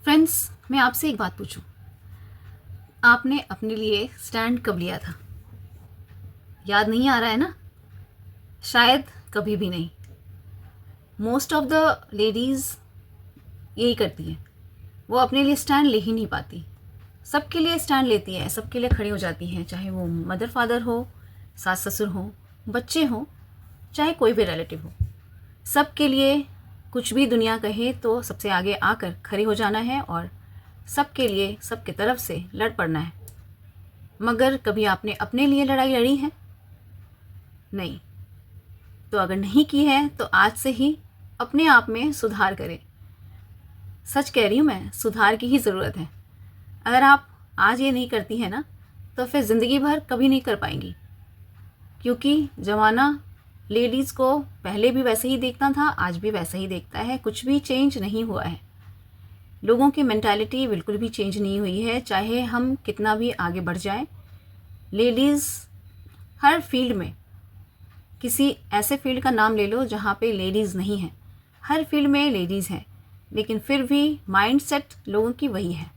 Friends, मैं आपसे एक बात पूछूं। आपने अपने लिए स्टैंड कब लिया था? याद नहीं आ रहा है ना? शायद कभी भी नहीं। मोस्ट ऑफ द लेडीज़ यही करती हैं। वो अपने लिए स्टैंड ले ही नहीं पाती। सबके लिए स्टैंड लेती है, सबके लिए खड़ी हो जाती हैं, चाहे वो मदर फादर हो, सास ससुर हो, बच्चे हों, चाहे कोई भी रिलेटिव हो। सबके लिए कुछ भी दुनिया कहे तो सबसे आगे आकर खड़े हो जाना है और सबके लिए सबके तरफ से लड़ पड़ना है। मगर कभी आपने अपने लिए लड़ाई लड़ी है? नहीं। तो अगर नहीं की है तो आज से ही अपने आप में सुधार करें। सच कह रही हूँ मैं, सुधार की ही ज़रूरत है। अगर आप आज ये नहीं करती हैं ना, तो फिर ज़िंदगी भर कभी नहीं कर पाएंगी। क्योंकि ज़माना लेडीज़ को पहले भी वैसे ही देखता था, आज भी वैसा ही देखता है। कुछ भी चेंज नहीं हुआ है। लोगों की मेंटालिटी बिल्कुल भी चेंज नहीं हुई है, चाहे हम कितना भी आगे बढ़ जाएं। लेडीज़ हर फील्ड में, किसी ऐसे फील्ड का नाम ले लो जहाँ पे लेडीज़ नहीं हैं, हर फील्ड में लेडीज़ हैं, लेकिन फिर भी माइंडसेट लोगों की वही है।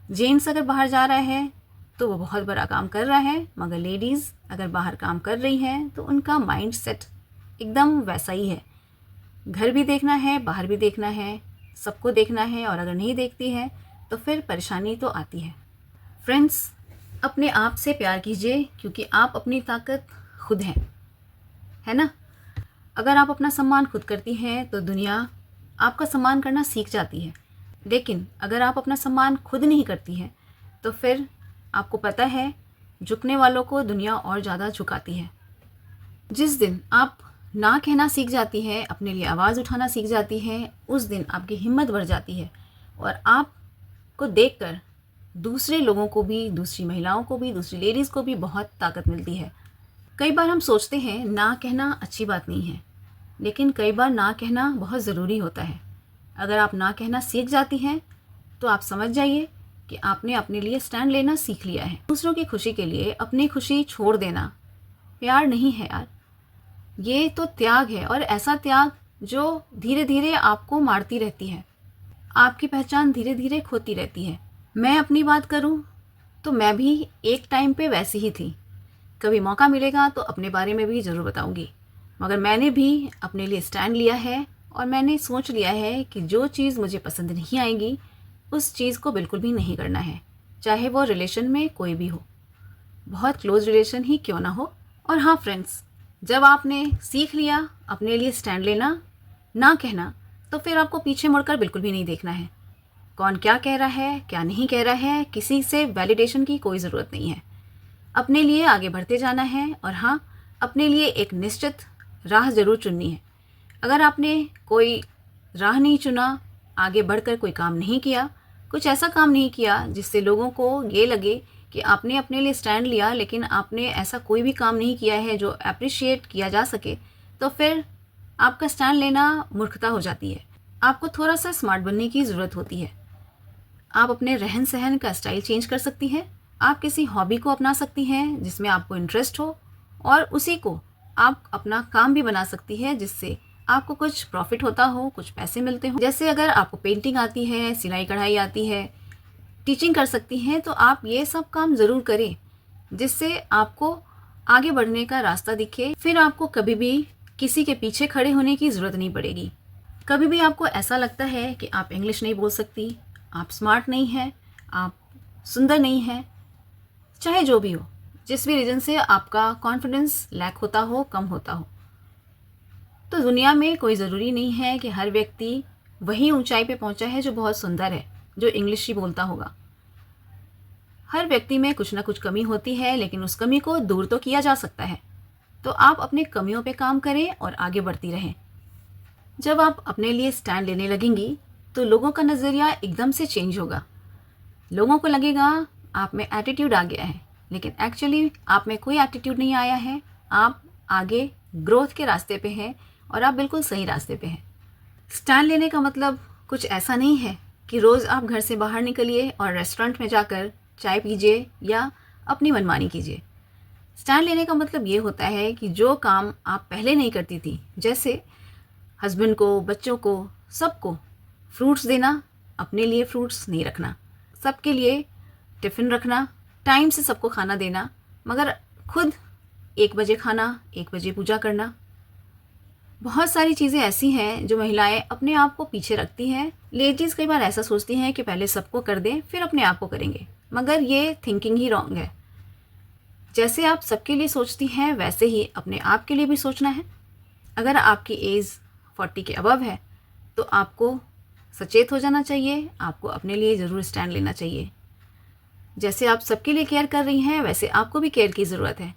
जेंट्स अगर बाहर जा रहा है तो वो बहुत बड़ा काम कर रहा है, मगर लेडीज़ अगर बाहर काम कर रही हैं तो उनका माइंडसेट एकदम वैसा ही है। घर भी देखना है, बाहर भी देखना है, सबको देखना है, और अगर नहीं देखती है तो फिर परेशानी तो आती है। फ्रेंड्स, अपने आप से प्यार कीजिए, क्योंकि आप अपनी ताकत खुद हैं, है ना? अगर आप अपना सम्मान खुद करती हैं तो दुनिया आपका सम्मान करना सीख जाती है। लेकिन अगर आप अपना सम्मान खुद नहीं करती हैं तो फिर आपको पता है, झुकने वालों को दुनिया और ज़्यादा झुकाती है। जिस दिन आप ना कहना सीख जाती है, अपने लिए आवाज़ उठाना सीख जाती है, उस दिन आपकी हिम्मत बढ़ जाती है और आपको देखकर दूसरे लोगों को भी, दूसरी महिलाओं को भी, दूसरी लेडीज़ को भी बहुत ताकत मिलती है। कई बार हम सोचते हैं ना कहना अच्छी बात नहीं है, लेकिन कई बार ना कहना बहुत ज़रूरी होता है। अगर आप ना कहना सीख जाती हैं तो आप समझ जाइए कि आपने अपने लिए स्टैंड लेना सीख लिया है। दूसरों की खुशी के लिए अपनी खुशी छोड़ देना प्यार नहीं है यार, ये तो त्याग है, और ऐसा त्याग जो धीरे धीरे आपको मारती रहती है। आपकी पहचान धीरे धीरे खोती रहती है। मैं अपनी बात करूं तो मैं भी एक टाइम पे वैसी ही थी। कभी मौका मिलेगा तो अपने बारे में भी ज़रूर बताऊंगी। मगर मैंने भी अपने लिए स्टैंड लिया है और मैंने सोच लिया है कि जो चीज़ मुझे पसंद नहीं आएगी उस चीज़ को बिल्कुल भी नहीं करना है, चाहे वो रिलेशन में कोई भी हो, बहुत क्लोज रिलेशन ही क्यों ना हो। और हाँ फ्रेंड्स, जब आपने सीख लिया अपने लिए स्टैंड लेना, ना कहना, तो फिर आपको पीछे मुड़कर बिल्कुल भी नहीं देखना है। कौन क्या कह रहा है, क्या नहीं कह रहा है, किसी से वैलिडेशन की कोई ज़रूरत नहीं है। अपने लिए आगे बढ़ते जाना है, और हाँ, अपने लिए एक निश्चित राह ज़रूर चुननी है। अगर आपने कोई राह नहीं चुना, आगे बढ़कर कोई काम नहीं किया, कुछ ऐसा काम नहीं किया जिससे लोगों को ये लगे कि आपने अपने लिए स्टैंड लिया, लेकिन आपने ऐसा कोई भी काम नहीं किया है जो अप्रिशिएट किया जा सके, तो फिर आपका स्टैंड लेना मूर्खता हो जाती है। आपको थोड़ा सा स्मार्ट बनने की ज़रूरत होती है। आप अपने रहन सहन का स्टाइल चेंज कर सकती हैं। आप किसी हॉबी को अपना सकती हैं जिसमें आपको इंटरेस्ट हो, और उसी को आप अपना काम भी बना सकती है जिससे आपको कुछ प्रॉफिट होता हो, कुछ पैसे मिलते हो। जैसे अगर आपको पेंटिंग आती है, सिलाई कढ़ाई आती है, टीचिंग कर सकती हैं, तो आप ये सब काम ज़रूर करें जिससे आपको आगे बढ़ने का रास्ता दिखे। फिर आपको कभी भी किसी के पीछे खड़े होने की ज़रूरत नहीं पड़ेगी। कभी भी आपको ऐसा लगता है कि आप इंग्लिश नहीं बोल सकती, आप स्मार्ट नहीं हैं, आप सुंदर नहीं हैं, चाहे जो भी हो, जिस भी रीज़न से आपका कॉन्फिडेंस लैक होता हो, कम होता हो, तो दुनिया में कोई ज़रूरी नहीं है कि हर व्यक्ति वही ऊंचाई पे पहुंचा है जो बहुत सुंदर है, जो इंग्लिश ही बोलता होगा। हर व्यक्ति में कुछ ना कुछ कमी होती है, लेकिन उस कमी को दूर तो किया जा सकता है। तो आप अपने कमियों पे काम करें और आगे बढ़ती रहें। जब आप अपने लिए स्टैंड लेने लगेंगी तो लोगों का नज़रिया एकदम से चेंज होगा। लोगों को लगेगा आप में एटीट्यूड आ गया है, लेकिन एक्चुअली आप में कोई एटीट्यूड नहीं आया है। आप आगे ग्रोथ के रास्ते पे हैं और आप बिल्कुल सही रास्ते पे हैं। स्टैंड लेने का मतलब कुछ ऐसा नहीं है कि रोज़ आप घर से बाहर निकलिए और रेस्टोरेंट में जाकर चाय पीजिए या अपनी मनमानी कीजिए। स्टैंड लेने का मतलब ये होता है कि जो काम आप पहले नहीं करती थी, जैसे हस्बैंड को, बच्चों को, सबको फ्रूट्स देना, अपने लिए फ्रूट्स नहीं रखना, सबके लिए टिफ़िन रखना, टाइम से सबको खाना देना, मगर खुद 1 बजे खाना, 1 बजे पूजा करना। बहुत सारी चीज़ें ऐसी हैं जो महिलाएं अपने आप को पीछे रखती हैं। लेडीज़ कई बार ऐसा सोचती हैं कि पहले सबको कर दें फिर अपने आप को करेंगे, मगर ये थिंकिंग ही रॉन्ग है। जैसे आप सबके लिए सोचती हैं वैसे ही अपने आप के लिए भी सोचना है। अगर आपकी एज 40 के अबव है तो आपको सचेत हो जाना चाहिए, आपको अपने लिए ज़रूर स्टैंड लेना चाहिए। जैसे आप सबके लिए केयर कर रही हैं वैसे आपको भी केयर की ज़रूरत है।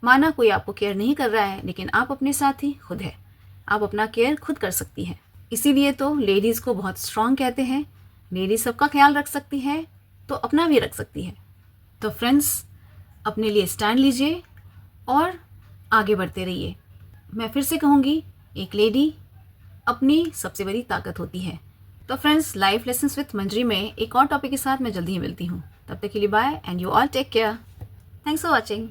माना कोई आपको केयर नहीं कर रहा है, लेकिन आप अपने साथ ही खुद है, आप अपना केयर खुद कर सकती हैं। इसीलिए तो लेडीज़ को बहुत स्ट्रॉन्ग कहते हैं। लेडीज़ सबका ख्याल रख सकती है तो अपना भी रख सकती है। तो फ्रेंड्स, अपने लिए स्टैंड लीजिए और आगे बढ़ते रहिए। मैं फिर से कहूँगी, एक लेडी अपनी सबसे बड़ी ताकत होती है। तो फ्रेंड्स, लाइफ लेसन्स विथ मंजरी में एक और टॉपिक के साथ मैं जल्दी ही मिलती हूँ। तब तक के लिए bye and you all take care. Thanks for watching.